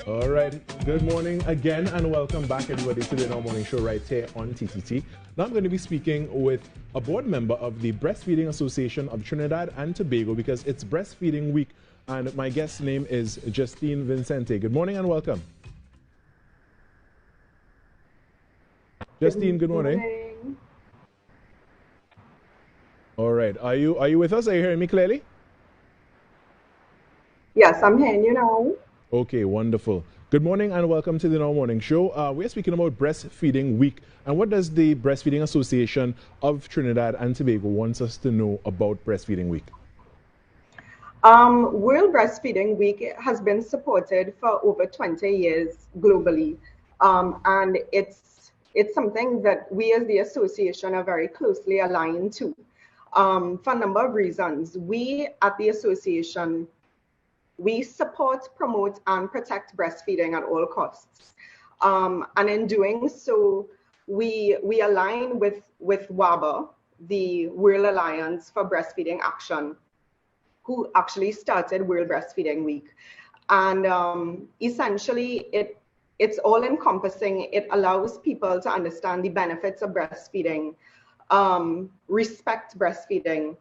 All right. Good morning again, and welcome back, everybody, to the Now Morning Show right here on TTT. Now I'm going to be speaking with a board member of the Breastfeeding Association of Trinidad and Tobago because it's Breastfeeding Week, and my guest name is Justine Vincente. Good morning and welcome. Justine, good morning. All right. Are you with us? Are you hearing me clearly? Yes, I'm hearing you now. Okay, wonderful. Good morning and welcome to the Now Morning Show. We're speaking about Breastfeeding Week. And what does the Breastfeeding Association of Trinidad and Tobago want us to know about Breastfeeding Week? World Breastfeeding Week has been supported for over 20 years globally. And it's something that we as the association are very closely aligned to for a number of reasons. We at the association, we support, promote, and protect breastfeeding at all costs. And in doing so, we align with WABA, the World Alliance for Breastfeeding Action, who actually started World Breastfeeding Week. And essentially, it's all encompassing. It allows people to understand the benefits of breastfeeding, respect breastfeeding,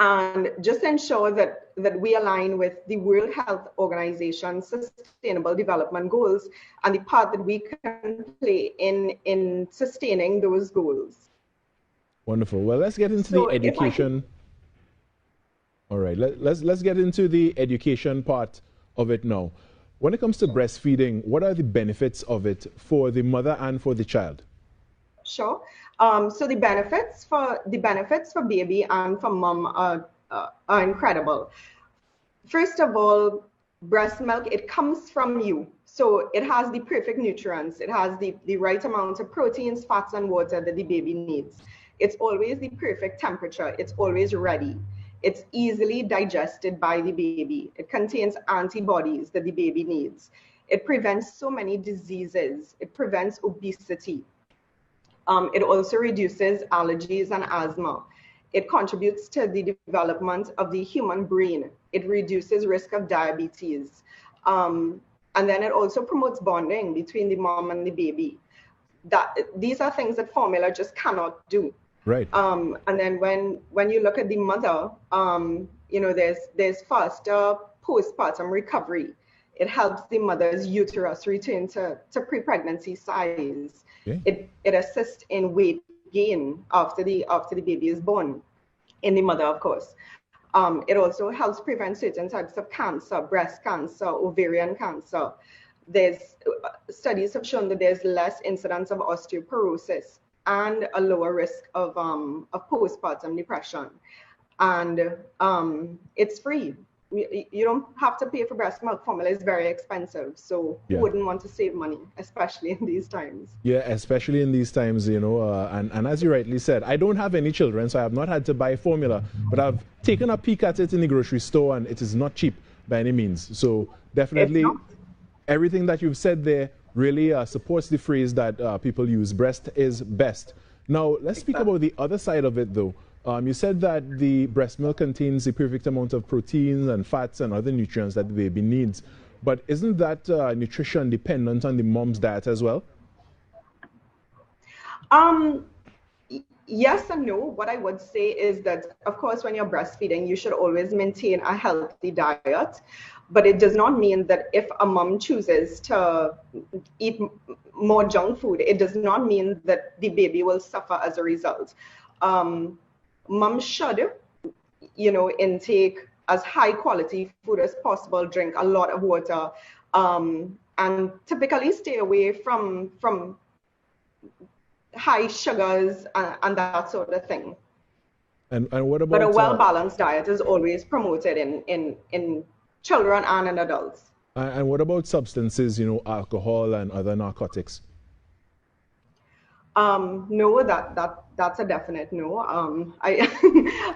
and just ensure that we align with the World Health Organization's Sustainable Development Goals and the part that we can play in sustaining those goals. Wonderful. Well, let's get into the education. All right, let's get into the education part of it now. When it comes to breastfeeding, what are the benefits of it for the mother and for the child? Sure. So the benefits for baby and for mom are incredible. First of all, breast milk, it comes from you. So it has the perfect nutrients. It has the right amount of proteins, fats, and water that the baby needs. It's always the perfect temperature. It's always ready. It's easily digested by the baby. It contains antibodies that the baby needs. It prevents so many diseases. It prevents obesity. It also reduces allergies and asthma. It contributes to the development of the human brain. It reduces risk of diabetes. And then it also promotes bonding between the mom and the baby. These are things that formula just cannot do. Right. And then when you look at the mother, there's faster postpartum recovery. It helps the mother's uterus return to pre-pregnancy size. Okay. It assists in weight gain after the baby is born, in the mother, of course. It also helps prevent certain types of cancer, breast cancer, ovarian cancer. Studies have shown that there's less incidence of osteoporosis and a lower risk of postpartum depression. And it's free. You don't have to pay for breast milk. Formula is very expensive, so who wouldn't want to save money, especially in these times? Yeah, especially in these times, and as you rightly said, I don't have any children, so I have not had to buy formula, but I've taken a peek at it in the grocery store, and it is not cheap by any means. So definitely everything that you've said there really supports the phrase that people use, breast is best. Now, let's speak about the other side of it, though. You said that the breast milk contains the perfect amount of proteins and fats and other nutrients that the baby needs. But isn't that nutrition dependent on the mom's diet as well? Yes and no. What I would say is that, of course, when you're breastfeeding, you should always maintain a healthy diet. But it does not mean that if a mom chooses to eat more junk food, it does not mean that the baby will suffer as a result. Mom should, intake as high quality food as possible, drink a lot of water, and typically stay away from high sugars and that sort of thing. And what about? But a well-balanced diet is always promoted in children and in adults. And what about substances, alcohol and other narcotics? No, that's a definite no. I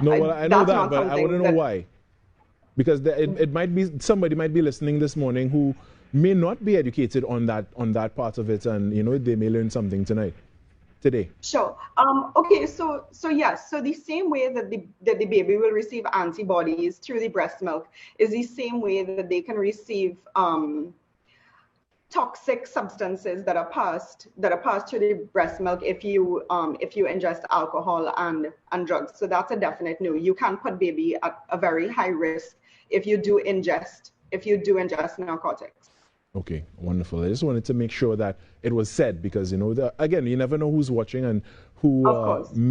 know that, but I want to know why. Because somebody might be listening this morning who may not be educated on that part of it, and they may learn something today. Sure. Okay. So yes. So the same way that the baby will receive antibodies through the breast milk is the same way that they can receive toxic substances that are passed through the breast milk if you ingest alcohol and drugs. So that's a definite no. You can put baby at a very high risk if you do ingest narcotics. Okay, wonderful. I just wanted to make sure that it was said because, you know, again, you never know who's watching and who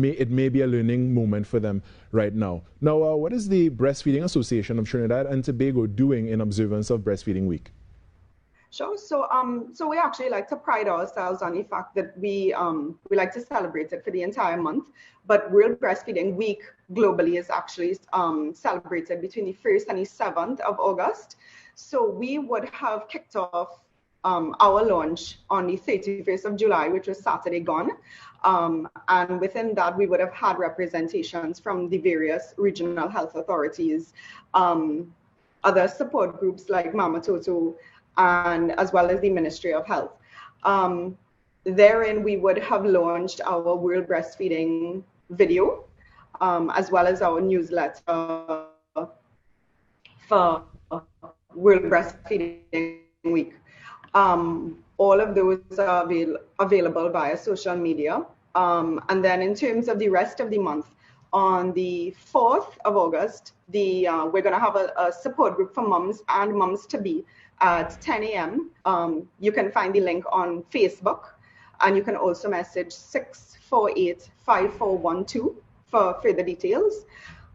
it may be a learning moment for them right now. Now, what is the Breastfeeding Association of Trinidad and Tobago doing in observance of Breastfeeding Week? Sure. So we actually like to pride ourselves on the fact that we like to celebrate it for the entire month. But World Breastfeeding Week globally is actually celebrated between the 1st and the 7th of August. So we would have kicked off our launch on the 31st of July, which was Saturday gone. And within that, we would have had representations from the various regional health authorities, other support groups like Mama Toto, and as well as the Ministry of Health. Therein, we would have launched our World Breastfeeding video, as well as our newsletter for World Breastfeeding Week. All of those are available via social media. And then in terms of the rest of the month, on the 4th of August, we're going to have a support group for mums and mums to be at 10 a.m. You can find the link on Facebook, and you can also message 648-5412 for further details.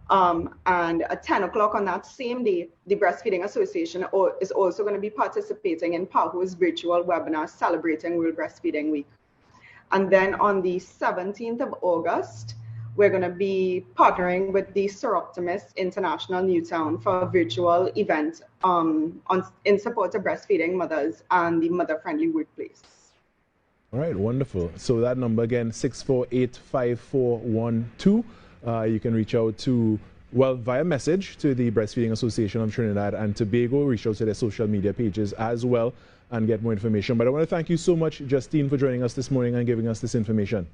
And at 10 o'clock on that same day, the Breastfeeding Association is also going to be participating in PAHO's virtual webinar celebrating World Breastfeeding Week. And then on the 17th of August, we're going to be partnering with the Soroptimist International Newtown for a virtual event in support of breastfeeding mothers and the mother-friendly workplace. All right, wonderful. So that number again, 648-5412. You can reach out to, well, via message to the Breastfeeding Association of Trinidad and Tobago. Reach out to their social media pages as well and get more information. But I want to thank you so much, Justine, for joining us this morning and giving us this information.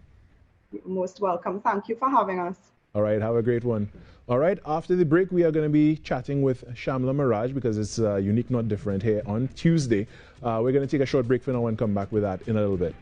You're most welcome. Thank you for having us. All right, have a great one. All right, after the break, we are going to be chatting with Shamla Miraj because it's unique, not different here on Tuesday. We're going to take a short break for now and come back with that in a little bit.